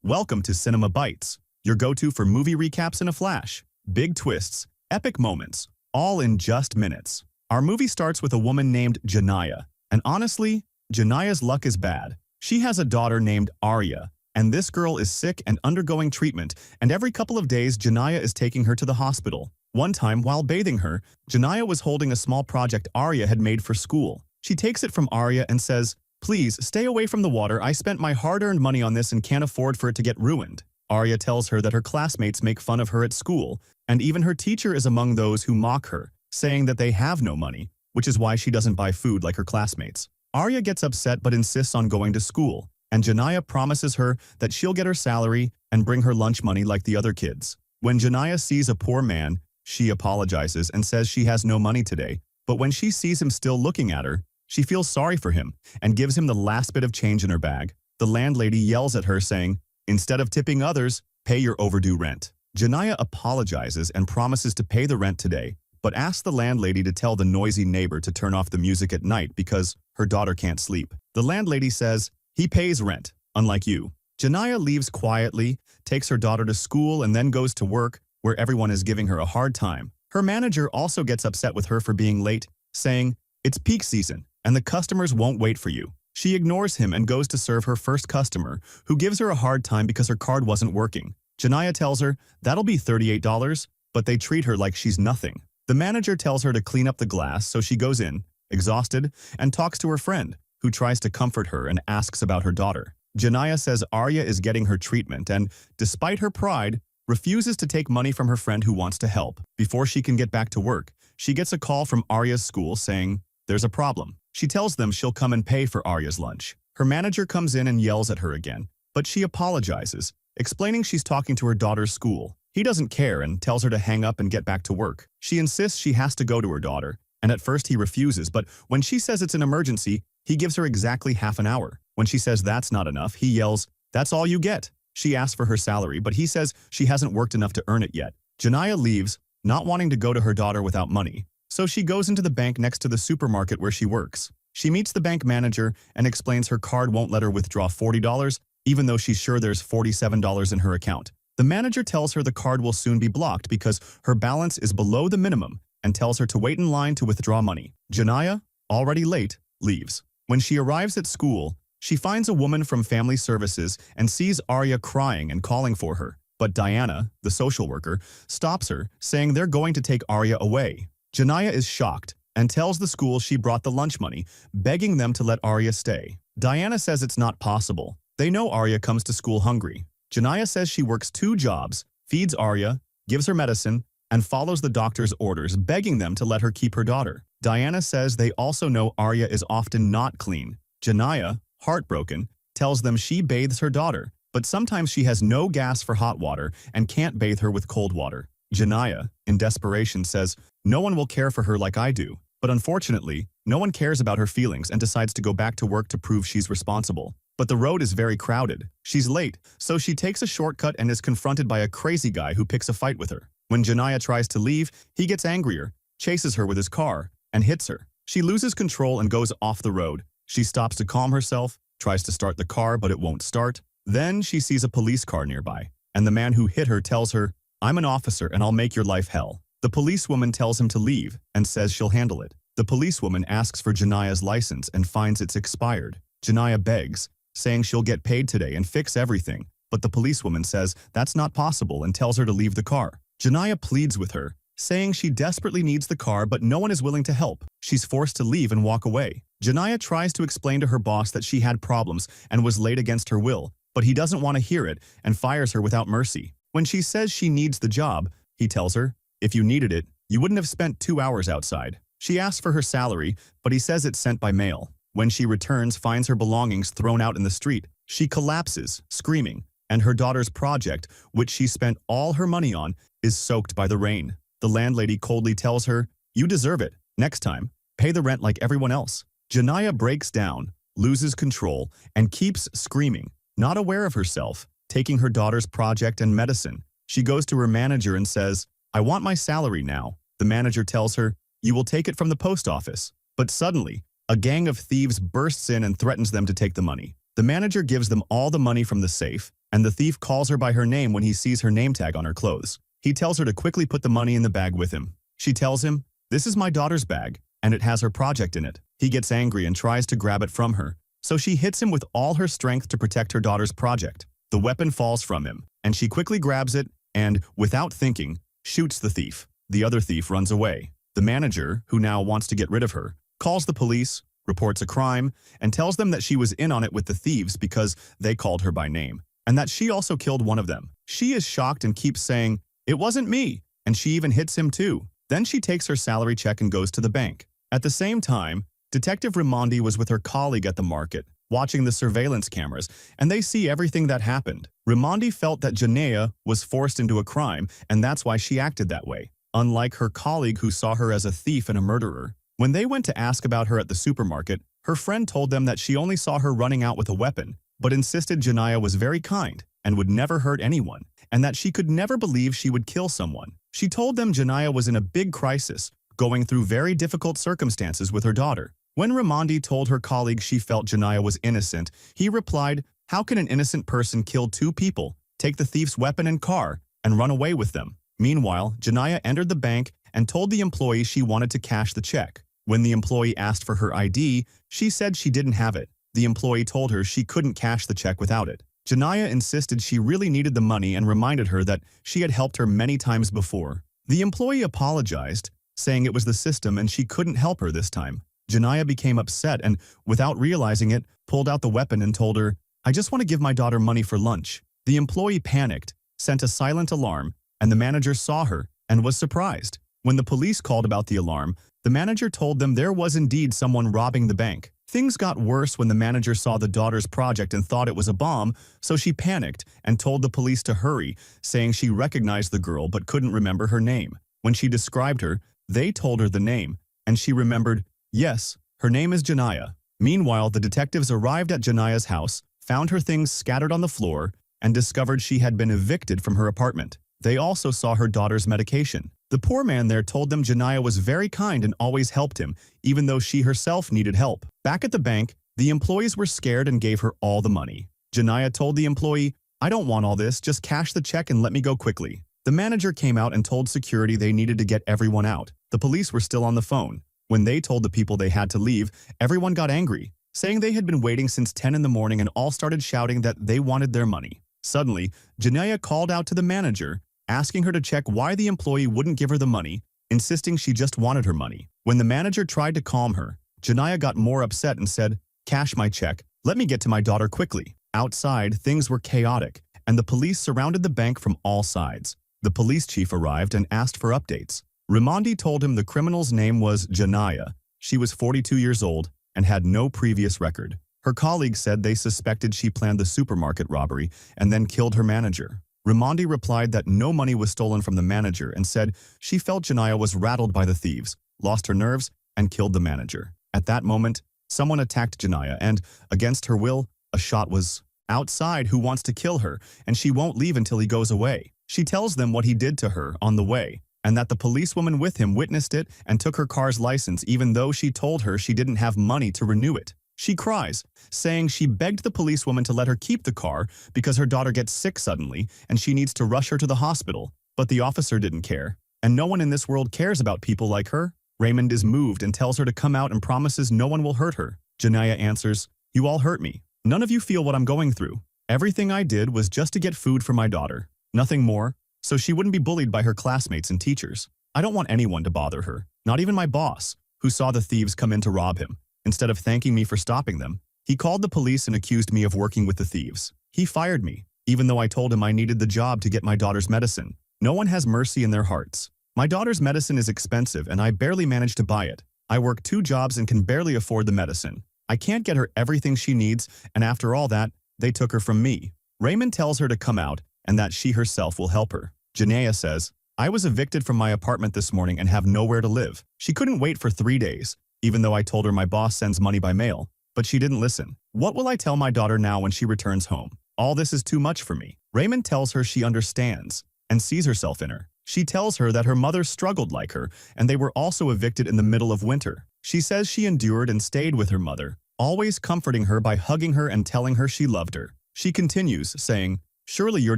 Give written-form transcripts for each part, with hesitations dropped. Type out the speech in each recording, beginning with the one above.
Welcome to Cinema Bites, your go-to for movie recaps in a flash. Big twists, epic moments, all in just minutes. Our movie starts with a woman named Janaya, and honestly, Janaya's luck is bad. She has a daughter named Arya, and this girl is sick and undergoing treatment, and every couple of days Janaya is taking her to the hospital. One time, while bathing her, Janaya was holding a small project Arya had made for school. She takes it from Arya and says, "Please, stay away from the water. I spent my hard-earned money on this and can't afford for it to get ruined." Arya tells her that her classmates make fun of her at school, and even her teacher is among those who mock her, saying that they have no money, which is why she doesn't buy food like her classmates. Arya gets upset but insists on going to school, and Janaya promises her that she'll get her salary and bring her lunch money like the other kids. When Janaya sees a poor man, she apologizes and says she has no money today, but when she sees him still looking at her, she feels sorry for him and gives him the last bit of change in her bag. The landlady yells at her saying, "Instead of tipping others, pay your overdue rent." Janaya apologizes and promises to pay the rent today, but asks the landlady to tell the noisy neighbor to turn off the music at night because her daughter can't sleep. The landlady says, "He pays rent, unlike you." Janaya leaves quietly, takes her daughter to school, and then goes to work, where everyone is giving her a hard time. Her manager also gets upset with her for being late, saying, "It's peak season, and the customers won't wait for you." She ignores him and goes to serve her first customer, who gives her a hard time because her card wasn't working. Janaya tells her, "That'll be $38, but they treat her like she's nothing. The manager tells her to clean up the glass, so she goes in, exhausted, and talks to her friend, who tries to comfort her and asks about her daughter. Janaya says Arya is getting her treatment and, despite her pride, refuses to take money from her friend who wants to help. Before she can get back to work, she gets a call from Arya's school saying, "There's a problem." She tells them she'll come and pay for Arya's lunch. Her manager comes in and yells at her again, but she apologizes, explaining she's talking to her daughter's school. He doesn't care and tells her to hang up and get back to work. She insists she has to go to her daughter, and at first he refuses, but when she says it's an emergency, he gives her exactly half an hour. When she says that's not enough, he yells, "That's all you get." She asks for her salary, but he says she hasn't worked enough to earn it yet. Janaya leaves, not wanting to go to her daughter without money. So she goes into the bank next to the supermarket where she works. She meets the bank manager and explains her card won't let her withdraw $40, even though she's sure there's $47 in her account. The manager tells her the card will soon be blocked because her balance is below the minimum and tells her to wait in line to withdraw money. Janaya, already late, leaves. When she arrives at school, she finds a woman from family services and sees Arya crying and calling for her. But Diana, the social worker, stops her, saying they're going to take Arya away. Janaya is shocked and tells the school she brought the lunch money, begging them to let Arya stay. Diana says it's not possible. They know Arya comes to school hungry. Janaya says she works 2 jobs, feeds Arya, gives her medicine, and follows the doctor's orders, begging them to let her keep her daughter. Diana says they also know Arya is often not clean. Janaya, heartbroken, tells them she bathes her daughter, but sometimes she has no gas for hot water and can't bathe her with cold water. Janaya, in desperation, says, "No one will care for her like I do." But unfortunately, no one cares about her feelings and decides to go back to work to prove she's responsible. But the road is very crowded. She's late, so she takes a shortcut and is confronted by a crazy guy who picks a fight with her. When Janaya tries to leave, he gets angrier, chases her with his car, and hits her. She loses control and goes off the road. She stops to calm herself, tries to start the car, but it won't start. Then she sees a police car nearby, and the man who hit her tells her, "I'm an officer and I'll make your life hell." The policewoman tells him to leave and says she'll handle it. The policewoman asks for Janaya's license and finds it's expired. Janaya begs, saying she'll get paid today and fix everything, but the policewoman says that's not possible and tells her to leave the car. Janaya pleads with her, saying she desperately needs the car but no one is willing to help. She's forced to leave and walk away. Janaya tries to explain to her boss that she had problems and was late against her will, but he doesn't want to hear it and fires her without mercy. When she says she needs the job, he tells her, "If you needed it, you wouldn't have spent 2 hours outside." She asks for her salary, but he says it's sent by mail. When she returns, finds her belongings thrown out in the street. She collapses, screaming, and her daughter's project, which she spent all her money on, is soaked by the rain. The landlady coldly tells her, "You deserve it. Next time, pay the rent like everyone else." Janaya breaks down, loses control, and keeps screaming, not aware of herself, taking her daughter's project and medicine. She goes to her manager and says, "I want my salary now." The manager tells her, "You will take it from the post office." But suddenly, a gang of thieves bursts in and threatens them to take the money. The manager gives them all the money from the safe and the thief calls her by her name when he sees her name tag on her clothes. He tells her to quickly put the money in the bag with him. She tells him, "This is my daughter's bag, and it has her project in it." He gets angry and tries to grab it from her, so she hits him with all her strength to protect her daughter's project. The weapon falls from him, and she quickly grabs it and, without thinking, shoots the thief. The other thief runs away. The manager, who now wants to get rid of her, calls the police, reports a crime, and tells them that she was in on it with the thieves because they called her by name, and that she also killed one of them. She is shocked and keeps saying, "It wasn't me," and she even hits him too. Then she takes her salary check and goes to the bank. At the same time, Detective Raimondi was with her colleague at the market, watching the surveillance cameras, and they see everything that happened. Raimondi felt that Janea was forced into a crime, and that's why she acted that way, unlike her colleague who saw her as a thief and a murderer. When they went to ask about her at the supermarket, her friend told them that she only saw her running out with a weapon, but insisted Janea was very kind and would never hurt anyone, and that she could never believe she would kill someone. She told them Janea was in a big crisis, going through very difficult circumstances with her daughter. When Raimondi told her colleague she felt Janea was innocent, he replied, "How can an innocent person kill two people, take the thief's weapon and car, and run away with them?" Meanwhile, Janea entered the bank and told the employee she wanted to cash the check. When the employee asked for her ID, she said she didn't have it. The employee told her she couldn't cash the check without it. Janea insisted she really needed the money and reminded her that she had helped her many times before. The employee apologized, saying it was the system and she couldn't help her this time. Janea became upset and, without realizing it, pulled out the weapon and told her, "I just want to give my daughter money for lunch." The employee panicked, sent a silent alarm, and the manager saw her and was surprised. When the police called about the alarm, the manager told them there was indeed someone robbing the bank. Things got worse when the manager saw the daughter's project and thought it was a bomb, so she panicked and told the police to hurry, saying she recognized the girl but couldn't remember her name. When she described her, they told her the name, and she remembered, yes, her name is Janea. Meanwhile, the detectives arrived at Janea's house, found her things scattered on the floor, and discovered she had been evicted from her apartment. They also saw her daughter's medication. The poor man there told them Janea was very kind and always helped him, even though she herself needed help. Back at the bank, the employees were scared and gave her all the money. Janea told the employee, "I don't want all this, just cash the check and let me go quickly." The manager came out and told security they needed to get everyone out. The police were still on the phone. When they told the people they had to leave, everyone got angry, saying they had been waiting since 10 in the morning and all started shouting that they wanted their money. Suddenly, Janea called out to the manager, asking her to check why the employee wouldn't give her the money, insisting she just wanted her money. When the manager tried to calm her, Janea got more upset and said, "Cash my check, let me get to my daughter quickly." Outside, things were chaotic, and the police surrounded the bank from all sides. The police chief arrived and asked for updates. Raimondi told him the criminal's name was Janea. She was 42 years old and had no previous record. Her colleagues said they suspected she planned the supermarket robbery and then killed her manager. Raimondi replied that no money was stolen from the manager and said she felt Janea was rattled by the thieves, lost her nerves, and killed the manager. At that moment, someone attacked Janea and, against her will, a shot was outside who wants to kill her, and she won't leave until he goes away. She tells them what he did to her on the way, and that the policewoman with him witnessed it and took her car's license even though she told her she didn't have money to renew it. She cries, saying she begged the policewoman to let her keep the car because her daughter gets sick suddenly and she needs to rush her to the hospital, but the officer didn't care. And no one in this world cares about people like her. Raymond is moved and tells her to come out and promises no one will hurt her. Janea answers, "You all hurt me. None of you feel what I'm going through. Everything I did was just to get food for my daughter. Nothing more, so she wouldn't be bullied by her classmates and teachers. I don't want anyone to bother her, not even my boss, who saw the thieves come in to rob him. Instead of thanking me for stopping them, he called the police and accused me of working with the thieves. He fired me, even though I told him I needed the job to get my daughter's medicine. No one has mercy in their hearts. My daughter's medicine is expensive and I barely manage to buy it. I work 2 jobs and can barely afford the medicine. I can't get her everything she needs, and after all that, they took her from me." Raymond tells her to come out and that she herself will help her. Janea says, "I was evicted from my apartment this morning and have nowhere to live." She couldn't wait for 3 days, even though I told her my boss sends money by mail, but she didn't listen. "What will I tell my daughter now when she returns home? All this is too much for me." Raymond tells her she understands and sees herself in her. She tells her that her mother struggled like her, and they were also evicted in the middle of winter. She says she endured and stayed with her mother, always comforting her by hugging her and telling her she loved her. She continues, saying, Surely your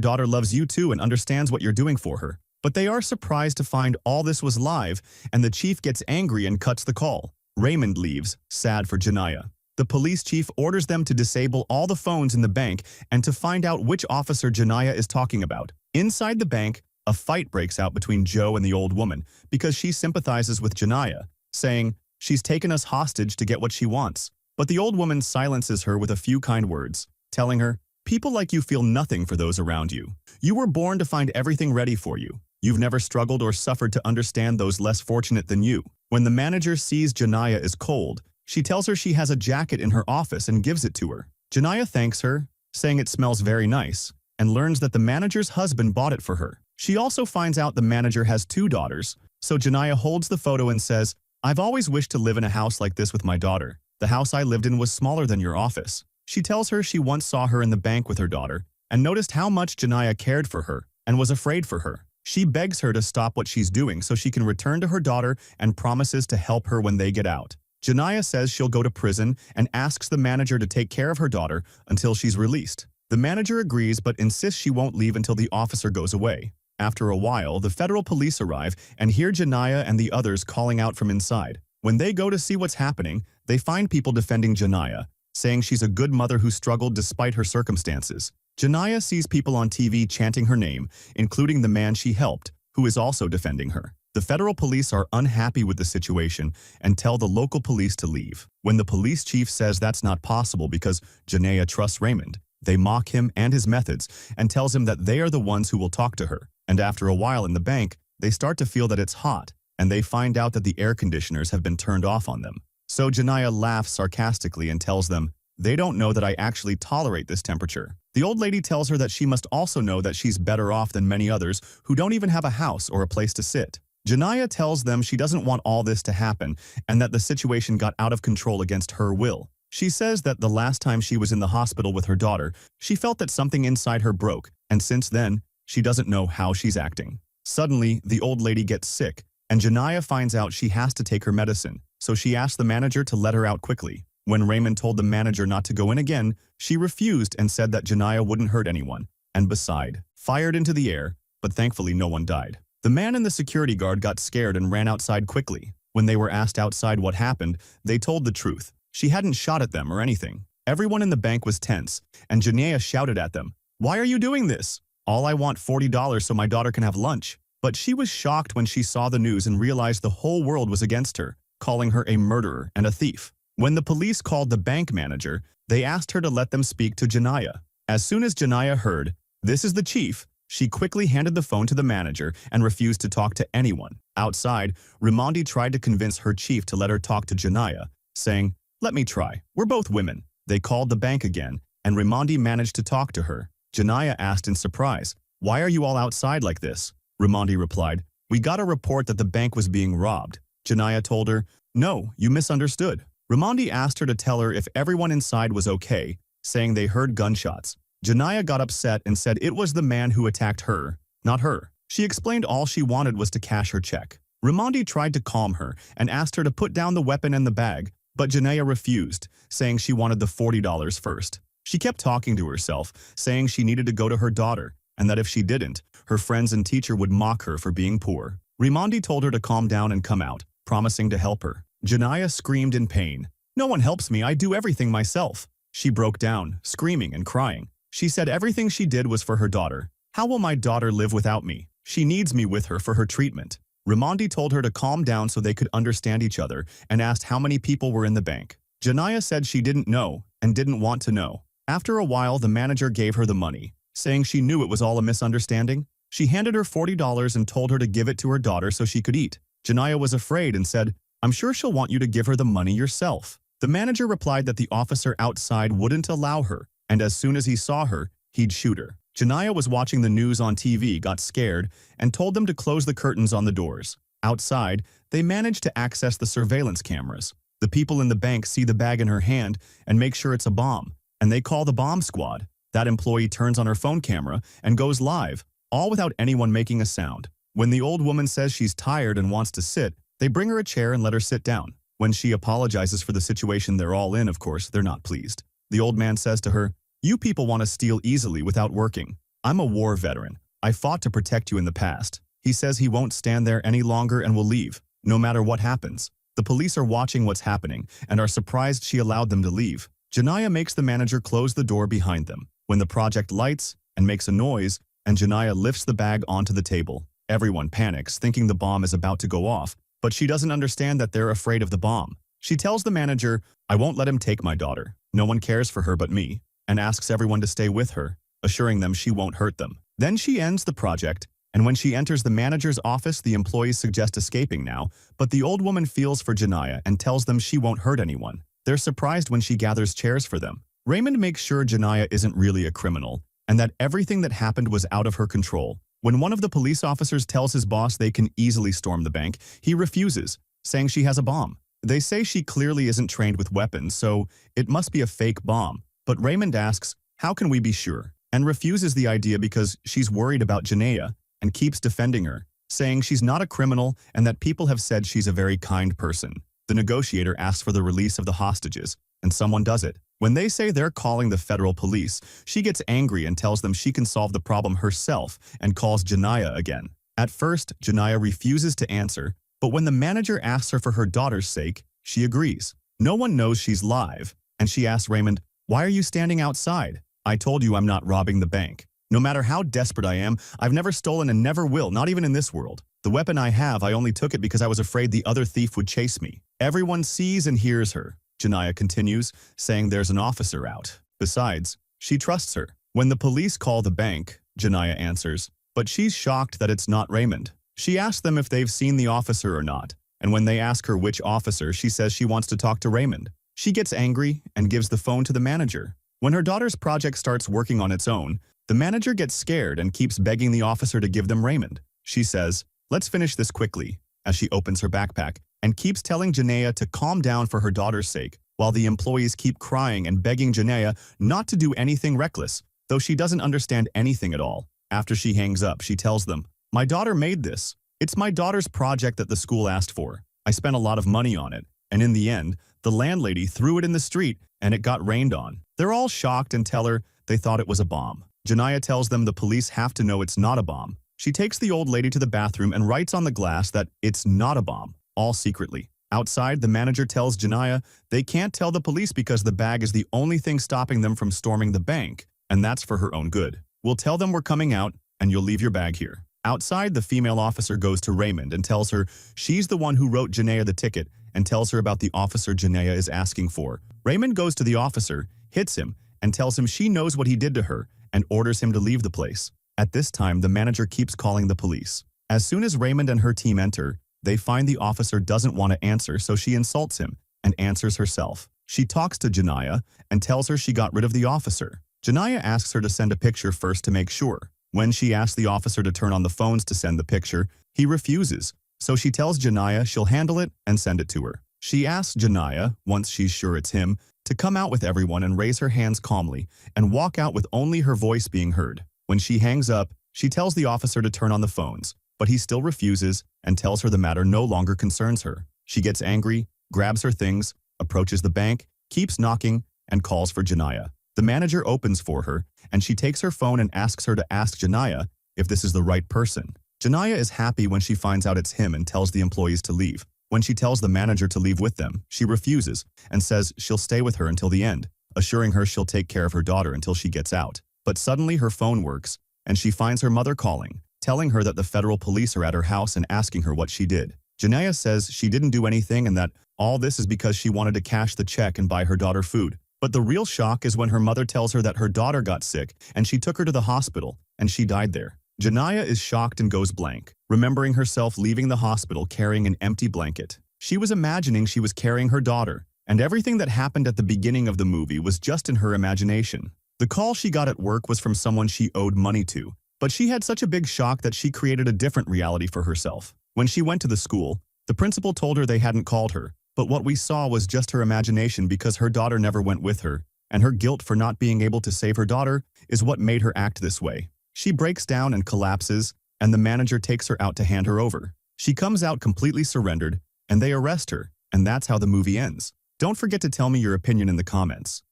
daughter loves you too and understands what you're doing for her. But they are surprised to find all this was live, and the chief gets angry and cuts the call. Raymond leaves, sad for Janiyah. The police chief orders them to disable all the phones in the bank and to find out which officer Janiyah is talking about. Inside the bank, a fight breaks out between Joe and the old woman because she sympathizes with Janiyah, saying, "She's taken us hostage to get what she wants." But the old woman silences her with a few kind words, telling her, "People like you feel nothing for those around you. You were born to find everything ready for you. You've never struggled or suffered to understand those less fortunate than you." When the manager sees Janiyah is cold, she tells her she has a jacket in her office and gives it to her. Janiyah thanks her, saying it smells very nice, and learns that the manager's husband bought it for her. She also finds out the manager has 2 daughters, so Janiyah holds the photo and says, "I've always wished to live in a house like this with my daughter. The house I lived in was smaller than your office." She tells her she once saw her in the bank with her daughter and noticed how much Janiyah cared for her and was afraid for her. She begs her to stop what she's doing so she can return to her daughter and promises to help her when they get out. Janiyah says she'll go to prison and asks the manager to take care of her daughter until she's released. The manager agrees but insists she won't leave until the officer goes away. After a while, the federal police arrive and hear Janiyah and the others calling out from inside. When they go to see what's happening, they find people defending Janiyah, saying she's a good mother who struggled despite her circumstances. Janiyah sees people on TV chanting her name, including the man she helped, who is also defending her. The federal police are unhappy with the situation and tell the local police to leave. When the police chief says that's not possible because Janiyah trusts Raymond, they mock him and his methods and tells him that they are the ones who will talk to her. And after a while in the bank, they start to feel that it's hot, and they find out that the air conditioners have been turned off on them. So Janiyah laughs sarcastically and tells them, "They don't know that I actually tolerate this temperature." The old lady tells her that she must also know that she's better off than many others who don't even have a house or a place to sit. Janiyah tells them she doesn't want all this to happen and that the situation got out of control against her will. She says that the last time she was in the hospital with her daughter, she felt that something inside her broke, and since then, she doesn't know how she's acting. Suddenly, the old lady gets sick, and Janiyah finds out she has to take her medicine, so she asks the manager to let her out quickly. When Raymond told the manager not to go in again, she refused and said that Janiyah wouldn't hurt anyone, and beside, fired into the air, but thankfully no one died. The man and the security guard got scared and ran outside quickly. When they were asked outside what happened, they told the truth. She hadn't shot at them or anything. Everyone in the bank was tense, and Janiyah shouted at them, "Why are you doing this? All I want $40 so my daughter can have lunch." But she was shocked when she saw the news and realized the whole world was against her, calling her a murderer and a thief. When the police called the bank manager, they asked her to let them speak to Janiyah. As soon as Janiyah heard, "This is the chief," she quickly handed the phone to the manager and refused to talk to anyone. Outside, Raimondi tried to convince her chief to let her talk to Janiyah, saying, "Let me try. We're both women." They called the bank again, and Raimondi managed to talk to her. Janiyah asked in surprise, "Why are you all outside like this?" Raimondi replied, "We got a report that the bank was being robbed." Janiyah told her, "No, you misunderstood." Raimondi asked her to tell her if everyone inside was okay, saying they heard gunshots. Janiyah got upset and said it was the man who attacked her, not her. She explained all she wanted was to cash her check. Raimondi tried to calm her and asked her to put down the weapon and the bag, but Janiyah refused, saying she wanted the $40 first. She kept talking to herself, saying she needed to go to her daughter, and that if she didn't, her friends and teacher would mock her for being poor. Raimondi told her to calm down and come out, promising to help her. Janiyah screamed in pain, "No one helps me, I do everything myself." She broke down, screaming and crying. She said everything she did was for her daughter. "How will my daughter live without me? She needs me with her for her treatment." Raimondi told her to calm down so they could understand each other and asked how many people were in the bank. Janiyah said she didn't know and didn't want to know. After a while, the manager gave her the money, saying she knew it was all a misunderstanding. She handed her $40 and told her to give it to her daughter so she could eat. Janiyah was afraid and said, "I'm sure she'll want you to give her the money yourself." The manager replied that the officer outside wouldn't allow her, and as soon as he saw her, he'd shoot her. Janiyah was watching the news on TV, got scared, and told them to close the curtains on the doors. Outside, they managed to access the surveillance cameras. The people in the bank see the bag in her hand and make sure it's a bomb, and they call the bomb squad. That employee turns on her phone camera and goes live, all without anyone making a sound. When the old woman says she's tired and wants to sit, they bring her a chair and let her sit down. When she apologizes for the situation they're all in, of course, they're not pleased. The old man says to her, "You people want to steal easily without working. I'm a war veteran. I fought to protect you in the past. He says he won't stand there any longer and will leave, no matter what happens. The police are watching what's happening and are surprised she allowed them to leave. Janaya makes the manager close the door behind them. When the project lights and makes a noise, and Janaya lifts the bag onto the table, everyone panics, thinking the bomb is about to go off, but she doesn't understand that they're afraid of the bomb. She tells the manager, "I won't let him take my daughter. No one cares for her but me," and asks everyone to stay with her, assuring them she won't hurt them. Then she ends the project, and when she enters the manager's office, the employees suggest escaping now, but the old woman feels for Janaya and tells them she won't hurt anyone. They're surprised when she gathers chairs for them. Raymond makes sure Janaya isn't really a criminal, and that everything that happened was out of her control. When one of the police officers tells his boss they can easily storm the bank, he refuses, saying she has a bomb. They say she clearly isn't trained with weapons, so it must be a fake bomb. But Raymond asks, "How can we be sure?" and refuses the idea because she's worried about Janaya and keeps defending her, saying she's not a criminal and that people have said she's a very kind person. The negotiator asks for the release of the hostages, and someone does it. When they say they're calling the federal police, she gets angry and tells them she can solve the problem herself and calls Janaya again. At first, Janaya refuses to answer, but when the manager asks her for her daughter's sake, she agrees. No one knows she's live, and she asks Raymond, "Why are you standing outside? I told you I'm not robbing the bank. No matter how desperate I am, I've never stolen and never will, not even in this world. The weapon I have, I only took it because I was afraid the other thief would chase me." Everyone sees and hears her. Janaya continues, saying there's an officer out. Besides, she trusts her. When the police call the bank, Janaya answers, but she's shocked that it's not Raymond. She asks them if they've seen the officer or not, and when they ask her which officer, she says she wants to talk to Raymond. She gets angry and gives the phone to the manager. When her daughter's project starts working on its own, the manager gets scared and keeps begging the officer to give them Raymond. She says, "Let's finish this quickly," as she opens her backpack, and keeps telling Janaya to calm down for her daughter's sake, while the employees keep crying and begging Janaya not to do anything reckless, though she doesn't understand anything at all. After she hangs up, she tells them, "My daughter made this. It's my daughter's project that the school asked for. I spent a lot of money on it, and in the end, the landlady threw it in the street and it got rained on." They're all shocked and tell her they thought it was a bomb. Janaya tells them the police have to know it's not a bomb. She takes the old lady to the bathroom and writes on the glass that it's not a bomb, all secretly. Outside, the manager tells Janaya they can't tell the police because the bag is the only thing stopping them from storming the bank, and that's for her own good. "We'll tell them we're coming out, and you'll leave your bag here." Outside, the female officer goes to Raymond and tells her she's the one who wrote Janaya the ticket and tells her about the officer Janaya is asking for. Raymond goes to the officer, hits him, and tells him she knows what he did to her and orders him to leave the place. At this time, the manager keeps calling the police. As soon as Raymond and her team enter, they find the officer doesn't want to answer, so she insults him and answers herself. She talks to Janaya and tells her she got rid of the officer. Janaya asks her to send a picture first to make sure. When she asks the officer to turn on the phones to send the picture, he refuses, so she tells Janaya she'll handle it and send it to her. She asks Janaya, once she's sure it's him, to come out with everyone and raise her hands calmly and walk out with only her voice being heard. When she hangs up, she tells the officer to turn on the phones, but he still refuses and tells her the matter no longer concerns her. She gets angry, grabs her things, approaches the bank, keeps knocking, and calls for Janaya. The manager opens for her, and she takes her phone and asks her to ask Janaya if this is the right person. Janaya is happy when she finds out it's him and tells the employees to leave. When she tells the manager to leave with them, she refuses and says she'll stay with her until the end, assuring her she'll take care of her daughter until she gets out. But suddenly her phone works, and she finds her mother calling, telling her that the federal police are at her house and asking her what she did. Janaya says she didn't do anything and that all this is because she wanted to cash the check and buy her daughter food. But the real shock is when her mother tells her that her daughter got sick and she took her to the hospital and she died there. Janaya is shocked and goes blank, remembering herself leaving the hospital carrying an empty blanket. She was imagining she was carrying her daughter, and everything that happened at the beginning of the movie was just in her imagination. The call she got at work was from someone she owed money to, but she had such a big shock that she created a different reality for herself. When she went to the school, the principal told her they hadn't called her, but what we saw was just her imagination because her daughter never went with her, and her guilt for not being able to save her daughter is what made her act this way. She breaks down and collapses, and the manager takes her out to hand her over. She comes out completely surrendered, and they arrest her, and that's how the movie ends. Don't forget to tell me your opinion in the comments.